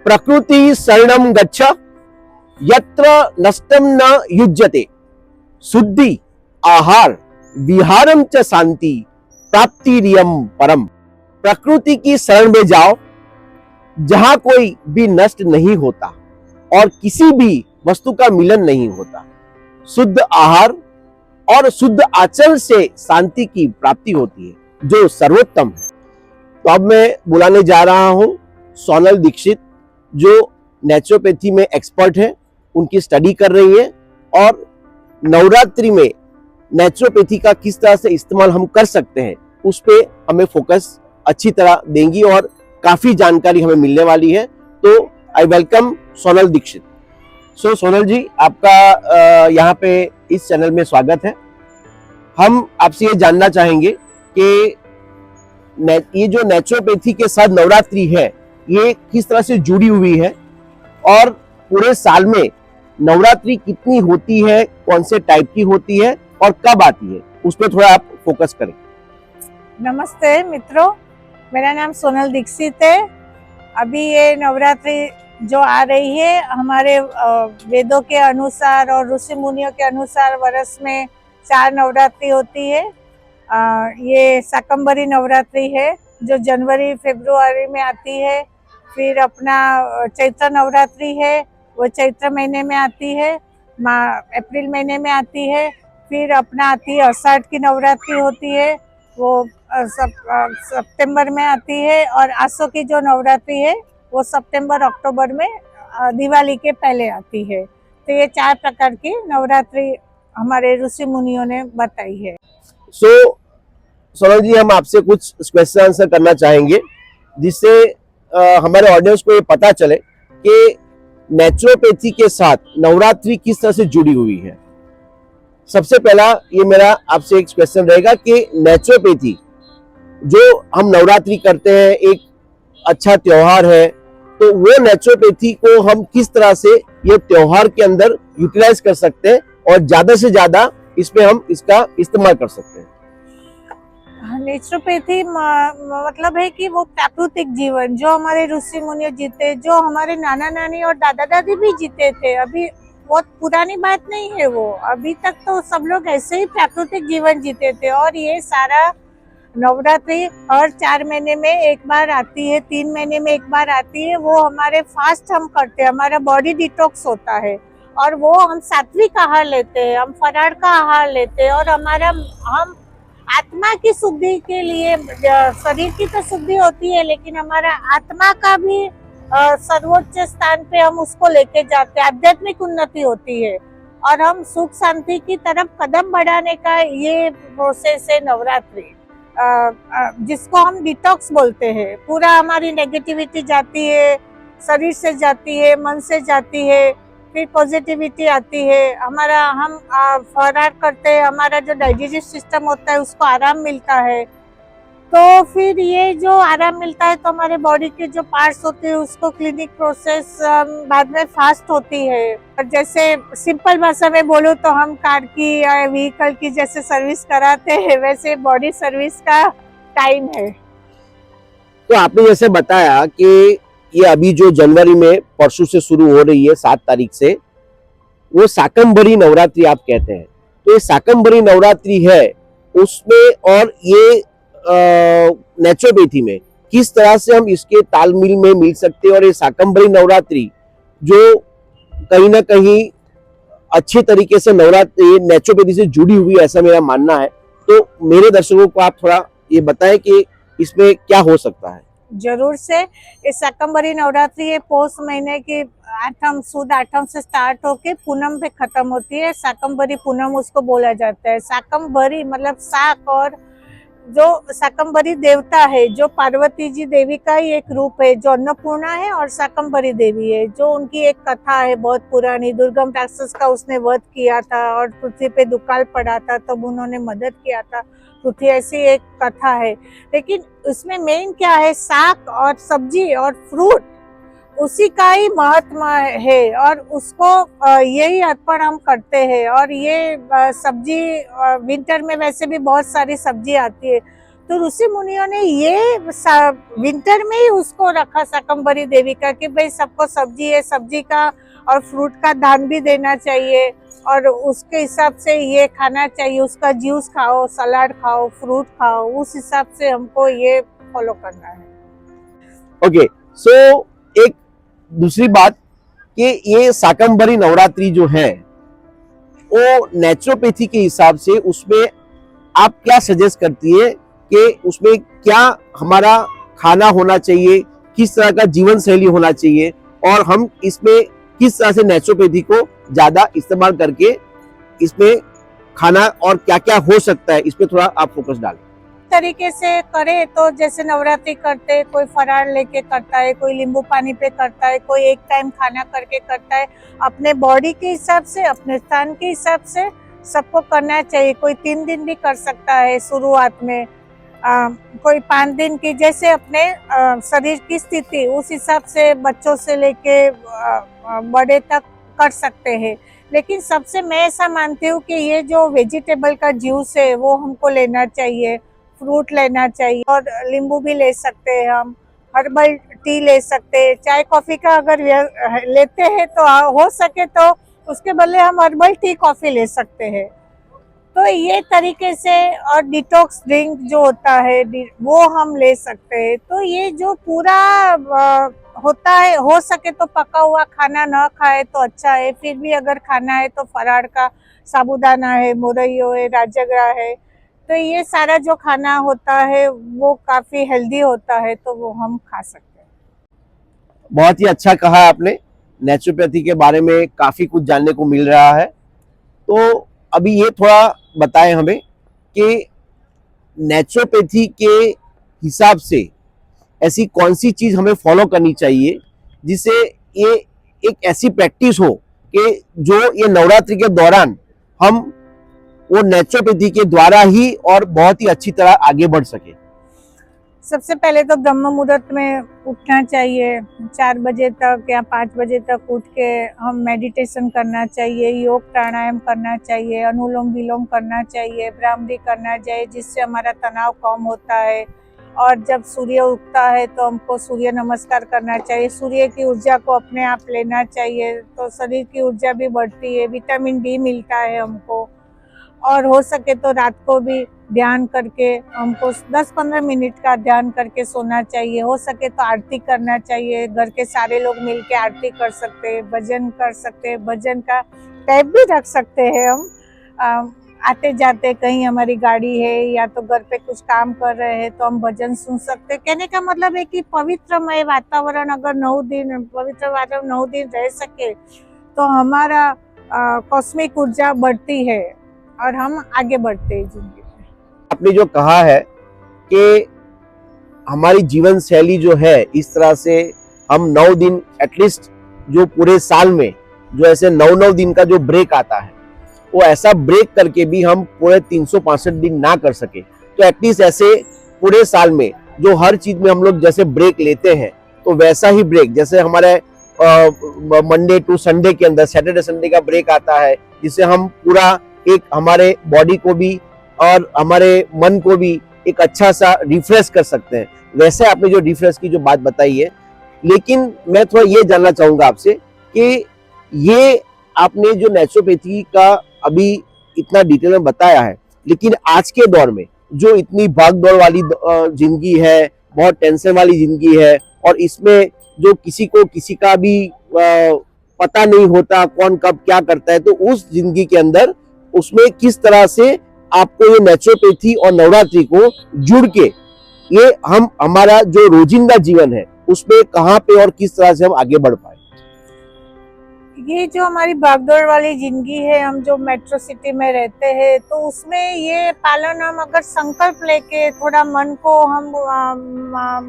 प्रकृति शरणं गच्छ यत्र नष्टम न युज्यते शुद्धि आहार विहारम च शांति प्राप्तिरियम परम। प्रकृति की शरण में जाओ जहां कोई भी नष्ट नहीं होता और किसी भी वस्तु का मिलन नहीं होता। शुद्ध आहार और शुद्ध आचरण से शांति की प्राप्ति होती है जो सर्वोत्तम है। तो अब मैं बुलाने जा रहा हूं सोनल दीक्षित जो नेचुरोपैथी में एक्सपर्ट है, उनकी स्टडी कर रही है और नवरात्रि में नेचुरोपैथी का किस तरह से इस्तेमाल हम कर सकते हैं उस पे हमें फोकस अच्छी तरह देंगी और काफी जानकारी हमें मिलने वाली है। तो आई वेलकम सोनल दीक्षित। सो सोनल जी, आपका यहाँ पे इस चैनल में स्वागत है। हम आपसे ये जानना चाहेंगे कि ये जो नेचुरोपैथी के साथ नवरात्रि है ये किस तरह से जुड़ी हुई है और पूरे साल में नवरात्रि कितनी होती है, कौन से टाइप की होती है और कब आती है, उस पर थोड़ा आप फोकस करें। नमस्ते मित्रों, मेरा नाम सोनल दीक्षित है। अभी ये नवरात्रि जो आ रही है हमारे वेदों के अनुसार और ऋषि मुनियों के अनुसार वर्ष में 4 नवरात्रि होती है। ये शाकंभरी नवरात्रि है जो जनवरी फरवरी में आती है। फिर अपना चैत्र नवरात्रि है, वो चैत्र महीने में आती है, अप्रैल महीने में आती है। फिर अपना आती है आषाढ़ की नवरात्रि होती है, वो सितंबर में आती है। और आसो की जो नवरात्रि है वो सितंबर अक्टूबर में दिवाली के पहले आती है। तो ये 4 प्रकार की नवरात्रि हमारे ऋषि मुनियों ने बताई है। सोनल जी, हम आपसे कुछ क्वेश्चन आंसर करना चाहेंगे जिससे हमारे ऑडियंस को ये पता चले कि नेचुरोपैथी के साथ नवरात्रि किस तरह से जुड़ी हुई है। सबसे पहला ये मेरा आपसे एक क्वेश्चन रहेगा कि नेचुरोपैथी जो हम नवरात्रि करते हैं एक अच्छा त्योहार है, तो वो नेचुरोपैथी को हम किस तरह से ये त्योहार के अंदर यूटिलाइज कर सकते हैं और ज्यादा से ज्यादा इसमें हम इसका इस्तेमाल कर सकते हैं। नेचुरोपैथी मतलब है कि वो प्राकृतिक जीवन जो हमारे ऋषि मुनि जीते, जो हमारे नाना नानी और दादा दादी भी जीते थे, अभी बहुत पुरानी बात नहीं है वो। अभी तक तो सब लोग ऐसे ही प्राकृतिक जीवन जीते थे। और ये सारा नवरात्रि हर 4 महीने में एक बार आती है, 3 महीने में एक बार आती है। वो हमारे फास्ट हम करते हैं, हमारा बॉडी डिटॉक्स होता है और वो हम सात्विक आहार लेते हैं, हम फराळ का आहार लेते हैं और हम आत्मा की शुद्धि के लिए, शरीर की तो शुद्धि होती है लेकिन हमारा आत्मा का भी सर्वोच्च स्थान पे हम उसको लेके जाते हैं, आध्यात्मिक उन्नति होती है और हम सुख शांति की तरफ कदम बढ़ाने का ये प्रोसेस है नवरात्रि, जिसको हम डिटॉक्स बोलते हैं। पूरा हमारी नेगेटिविटी जाती है, शरीर से जाती है, मन से जाती है, फिर पॉजिटिविटी आती है। हम फरार करते हैं, हमारा जो डाइजेस्टिव सिस्टम होता है उसको आराम मिलता है। तो फिर ये जो आराम मिलता है तो हमारे बॉडी के जो पार्ट्स होते हैं उसको क्लिनिक प्रोसेस बाद में फास्ट होती है। और जैसे सिंपल भाषा में बोलूँ तो हम कार की या व्हीकल की जैसे सर्विस कराते हैं वैसे बॉडी सर्विस का टाइम है। तो आपने जैसे बताया कि ये अभी जो जनवरी में परसों से शुरू हो रही है 7 तारीख से, वो शाकंभरी नवरात्रि आप कहते हैं। तो ये शाकंभरी नवरात्रि है उसमें और ये नेचुरोपैथी में किस तरह से हम इसके तालमेल में मिल सकते हैं और ये शाकंभरी नवरात्रि जो कहीं ना कहीं अच्छे तरीके से नवरात्रि नेचुरोपैथी से जुड़ी हुई है ऐसा मेरा मानना है। तो मेरे दर्शकों को आप थोड़ा ये बताएं कि इसमें क्या हो सकता है। जरूर से। इस शाकंभरी नवरात्रि ये पौष महीने की सुद आठम से स्टार्ट होके पूनम पे खत्म होती है। शाकंभरी पूनम उसको बोला जाता है। शाकंभरी मतलब शाक, और जो शाकंभरी देवता है जो पार्वती जी देवी का ही एक रूप है जो अन्नपूर्णा है और शाकंभरी देवी है, जो उनकी एक कथा है बहुत पुरानी। दुर्गम राक्षस का उसने वध किया था और पृथ्वी पे दुकाल पड़ा था तब उन्होंने मदद किया था पृथ्वी, ऐसी एक कथा है। लेकिन उसमें मेन क्या है, शाक और सब्जी और फ्रूट, उसी का ही महत्व है और उसको यही अर्पण हम करते हैं। और ये सब्जी विंटर में वैसे भी बहुत सारी सब्जी आती है तो ऋषि मुनियों ने ये विंटर में ही उसको रखा शाकंभरी देवी का कि भाई सबको सब्जी है, सब्जी का और फ्रूट का दान भी देना चाहिए और उसके हिसाब से ये खाना चाहिए, उसका जूस खाओ, सलाद खाओ, फ्रूट खाओ, उस हिसाब से हमको ये फॉलो करना है। ओके, सो एक दूसरी बात कि ये शाकंभरी नवरात्रि जो है वो नेचुरोपैथी के हिसाब से उसमें आप क्या सजेस्ट करती है कि उसमें क्या हमारा खाना होना चाहिए, किस तरह का जीवन शैली होना चाहिए और हम इसमें किस तरह से नेचुरोपैथी को ज्यादा इस्तेमाल करके इसमें खाना और क्या क्या हो सकता है इस पे थोड़ा आप फोकस डालें। तरीके से करे तो जैसे नवरात्रि करते कोई फरार लेके करता है, कोई नींबू पानी पे करता है, कोई एक टाइम खाना करके करता है, अपने बॉडी के हिसाब से, अपने स्थान के हिसाब से सबको करना चाहिए। कोई 3 दिन भी कर सकता है शुरुआत में, कोई 5 दिन की, जैसे अपने शरीर की स्थिति उस हिसाब से बच्चों से लेके बड़े तक कर सकते हैं। लेकिन सबसे मैं ऐसा मानती हूँ कि ये जो वेजिटेबल का जूस है वो हमको लेना चाहिए, फ्रूट लेना चाहिए और नींबू भी ले सकते हैं हम, हर्बल टी ले सकते हैं। चाय कॉफी का अगर लेते हैं तो हो सके तो उसके बदले हम हर्बल टी कॉफी ले सकते हैं। तो ये तरीके से, और डिटॉक्स ड्रिंक जो होता है वो हम ले सकते हैं। तो ये जो पूरा होता है, हो सके तो पका हुआ खाना ना खाए तो अच्छा है, फिर भी अगर खाना है तो फरार का साबूदाना है, मुरैयो है, राजगिरा है, तो ये सारा जो खाना होता है वो काफी हेल्दी होता है, तो वो हम खा सकते हैं। बहुत ही अच्छा कहा आपने, नेचुरोपैथी के बारे में काफी कुछ जानने को मिल रहा है। तो अभी ये थोड़ा बताएं हमें कि नेचुरोपैथी के हिसाब से ऐसी कौन सी चीज हमें फॉलो करनी चाहिए जिससे ये एक ऐसी प्रैक्टिस हो कि जो ये नवरात्रि के दौरान हम वो नेचुरोपैथी के द्वारा ही और बहुत ही अच्छी तरह आगे बढ़ सके। सबसे पहले तो ब्रह्म मुहूर्त में उठना चाहिए, 4 बजे तक या 5 बजे तक उठ के हम मेडिटेशन करना चाहिए, योग प्राणायाम करना चाहिए, अनुलोम विलोम करना चाहिए, भ्रामरी करना चाहिए, जिससे हमारा तनाव कम होता है। और जब सूर्य उगता है तो हमको सूर्य नमस्कार करना चाहिए, सूर्य की ऊर्जा को अपने आप लेना चाहिए, तो शरीर की ऊर्जा भी बढ़ती है, विटामिन डी मिलता है हमको। और हो सके तो रात को भी ध्यान करके हमको 10-15 मिनट का ध्यान करके सोना चाहिए। हो सके तो आरती करना चाहिए, घर के सारे लोग मिलके आरती कर सकते हैं, भजन कर सकते हैं, भजन का टैब भी रख सकते हैं हम। आते जाते कहीं हमारी गाड़ी है या तो घर पे कुछ काम कर रहे हैं तो हम भजन सुन सकते हैं। कहने का मतलब है कि पवित्रमय वातावरण अगर 9 दिन, पवित्र वातावरण 9 दिन रह सके तो हमारा कॉस्मिक ऊर्जा बढ़ती है और हम आगे बढ़ते हैं जिंदगी में। आपने जो कहा है कि हमारी जीवन शैली जो है इस तरह से हम 9 दिन एटलीस्ट, जो पूरे साल में जो ऐसे 9-9 दिन का जो ब्रेक आता है वो ऐसा ब्रेक करके भी हम पूरे 365 दिन ना कर सके तो एटलीस्ट ऐसे पूरे साल में जो हर चीज में हम लोग जैसे ब्रेक लेते हैं तो वैसा ही ब्रेक, जैसे हमारे मंडे टू संडे के अंदर सैटरडे संडे का ब्रेक आता है जिससे हम पूरा एक हमारे बॉडी को भी और हमारे मन को भी एक अच्छा सा रिफ्रेश कर सकते हैं। वैसे आपने जो रिफ्रेश की जो बात बताई है, लेकिन मैं थोड़ा ये जानना चाहूंगा आपसे कि ये आपने जो नेचुरोपैथी का अभी इतना डिटेल में बताया है, लेकिन आज के दौर में जो इतनी भाग दौड़ वाली जिंदगी है, बहुत टेंशन वाली जिंदगी है और इसमें जो किसी को किसी का भी पता नहीं होता कौन कब क्या करता है, तो उस जिंदगी के अंदर उसमें किस तरह से आपको ये नेचुरोपैथी और नवरात्रि को जुड़ के ये हम हमारा जो रोजिंदा जीवन है उसमें कहाँ पे और किस तरह से हम आगे बढ़ पाए। ये जो हमारी भागदौड़ वाली जिंदगी है, हम जो मेट्रो सिटी में रहते हैं, तो उसमें ये पालन हम अगर संकल्प लेके थोड़ा मन को हम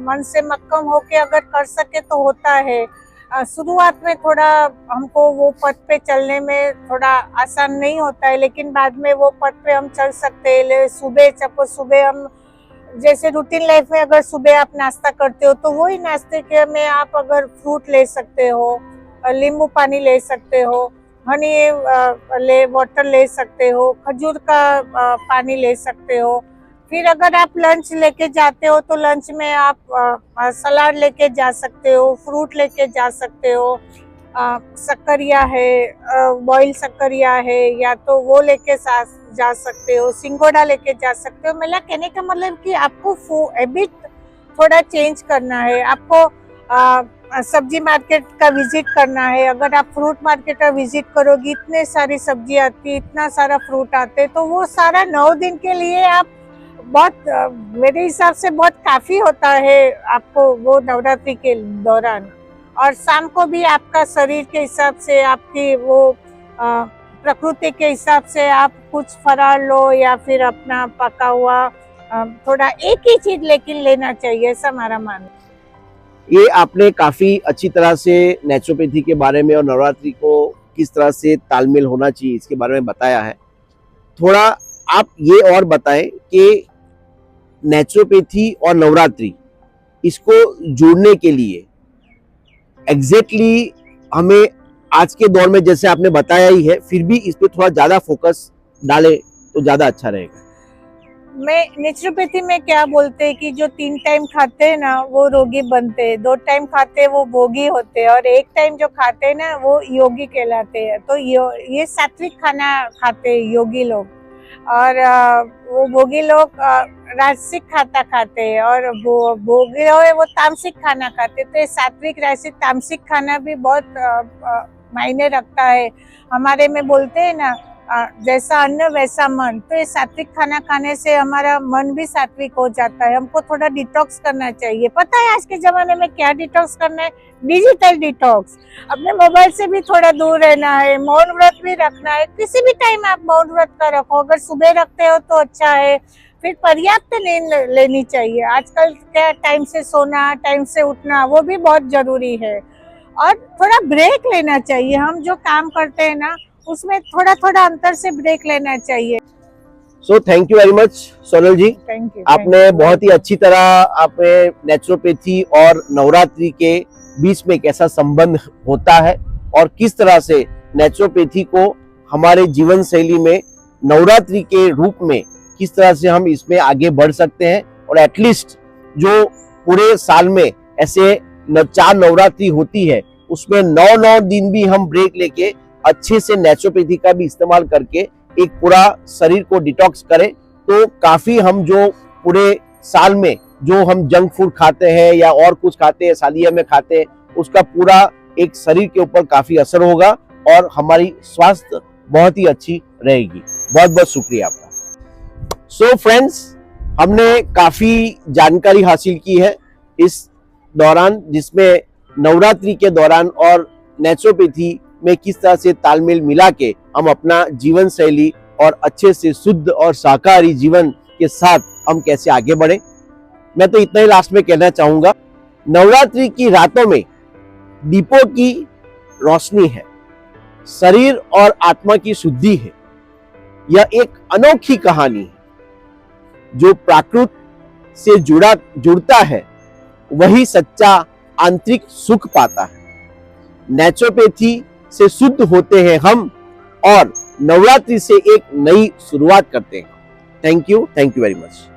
मन से मक्कम होके अगर कर सके तो होता है। शुरुआत में थोड़ा हमको वो पथ पे चलने में थोड़ा आसान नहीं होता है, लेकिन बाद में वो पथ पे हम चल सकते हैं। सुबह हम जैसे रूटीन लाइफ में अगर सुबह आप नाश्ता करते हो तो वही नाश्ते के में आप अगर फ्रूट ले सकते हो, नींबू पानी ले सकते हो, हनी वाटर ले सकते हो, खजूर का पानी ले सकते हो। फिर अगर आप लंच लेके जाते हो तो लंच में आप सलाद लेके जा सकते हो, फ्रूट लेके जा सकते हो, शक्करिया है, बॉइल शक्करिया है, या तो वो लेके जा सकते हो, सिंगोड़ा लेके जा सकते हो। मेरा कहने का मतलब कि आपको हैबिट थोड़ा चेंज करना है, आपको सब्जी मार्केट का विजिट करना है। अगर आप फ्रूट मार्केट का विजिट करोगी, इतने सारी सब्जी आती है, इतना सारा फ्रूट आते, तो वो सारा 9 दिन के लिए आप बहुत मेरे हिसाब से बहुत काफी होता है आपको वो नवरात्रि के दौरान। और शाम को भी आपका शरीर के हिसाब से, आपकी वो प्रकृति के हिसाब से आप कुछ फरार लो या फिर अपना पका हुआ थोड़ा एक ही चीज लेकिन लेना चाहिए, ऐसा हमारा मानना है। ये आपने काफी अच्छी तरह से नेचुरोपैथी के बारे में और नवरात्रि को किस तरह से तालमेल होना चाहिए इसके बारे में बताया है। थोड़ा आप ये और बताएं कि नेचुरोपैथी और नवरात्रि इसको जोड़ने के लिए एग्जैक्टली हमें आज के दौर में, जैसे आपने बताया ही है, फिर भी इस पे थोड़ा ज्यादा फोकस डाले तो ज्यादा अच्छा रहेगा। मैं नेचुरोपैथी में क्या बोलते हैं कि जो 3 टाइम खाते हैं ना वो रोगी बनते हैं, 2 टाइम खाते हैं वो भोगी होते हैं, और 1 टाइम जो खाते हैं ना वो योगी कहलाते हैं। तो ये सात्विक खाना खाते हैं योगी लोग, और वो भोगी लोग राजसिक खाता खाते हैं, और वो भोगी वो तामसिक खाना खाते हैं। तो ये सात्विक राजसिक तामसिक खाना भी बहुत मायने रखता है। हमारे में बोलते हैं ना, जैसा अन्न वैसा मन। तो ये सात्विक खाना खाने से हमारा मन भी सात्विक हो जाता है। हमको थोड़ा डिटॉक्स करना चाहिए। पता है आज के जमाने में क्या डिटॉक्स करना है? Digital detox. अपने मोबाइल से भी थोड़ा दूर रहना है, मौन व्रत भी रखना है। किसी भी टाइम आप मौन व्रत का रखो, अगर सुबह रखते हो तो अच्छा है। फिर पर्याप्त नींद लेनी चाहिए। आजकल क्या टाइम से सोना, टाइम से उठना, वो भी बहुत जरूरी है। और थोड़ा ब्रेक लेना चाहिए। हम जो काम करते हैं ना उसमें थोड़ा थोड़ा अंतर से ब्रेक लेना चाहिए। So thank you very much Sonal ji. Thank you. आपने बहुत ही अच्छी तरह आपने नेचुरोपैथी और नवरात्रि के बीच में कैसा संबंध होता है और किस तरह से नेचुरोपैथी को हमारे जीवन शैली में नवरात्रि के रूप में किस तरह से हम इसमें आगे बढ़ सकते हैं, और एटलीस्ट जो पूरे साल में ऐसे 4 नवरात्रि होती है उसमें 9 दिन भी हम ब्रेक लेके अच्छे से नेचुरोपैथी का भी इस्तेमाल करके एक पूरा शरीर को डिटॉक्स करें, तो काफी हम जो पूरे साल में जो हम जंक फूड खाते हैं या और कुछ खाते हैं, सालिया में खाते हैं, उसका पूरा एक शरीर के ऊपर काफी असर होगा और हमारी स्वास्थ्य बहुत ही अच्छी रहेगी। बहुत बहुत शुक्रिया आपका। सो फ्रेंड्स, हमने काफी जानकारी हासिल की है इस दौरान, जिसमें नवरात्रि के दौरान और नेचुरोपैथी में किस तरह से तालमेल मिला के हम अपना जीवन शैली और अच्छे से शुद्ध और शाकाहारी जीवन के साथ हम कैसे आगे बढ़े। मैं तो इतना ही लास्ट में कहना चाहूंगा, नवरात्रि की रातों में दीपों की रोशनी है, शरीर और आत्मा की शुद्धि है। यह एक अनोखी कहानी है। जो प्रकृति से जुड़ता है वही सच्चा आंतरिक सुख पाता है। नेचुरोपैथी से शुद्ध होते हैं हम और नवरात्रि से एक नई शुरुआत करते हैं। Thank you very much.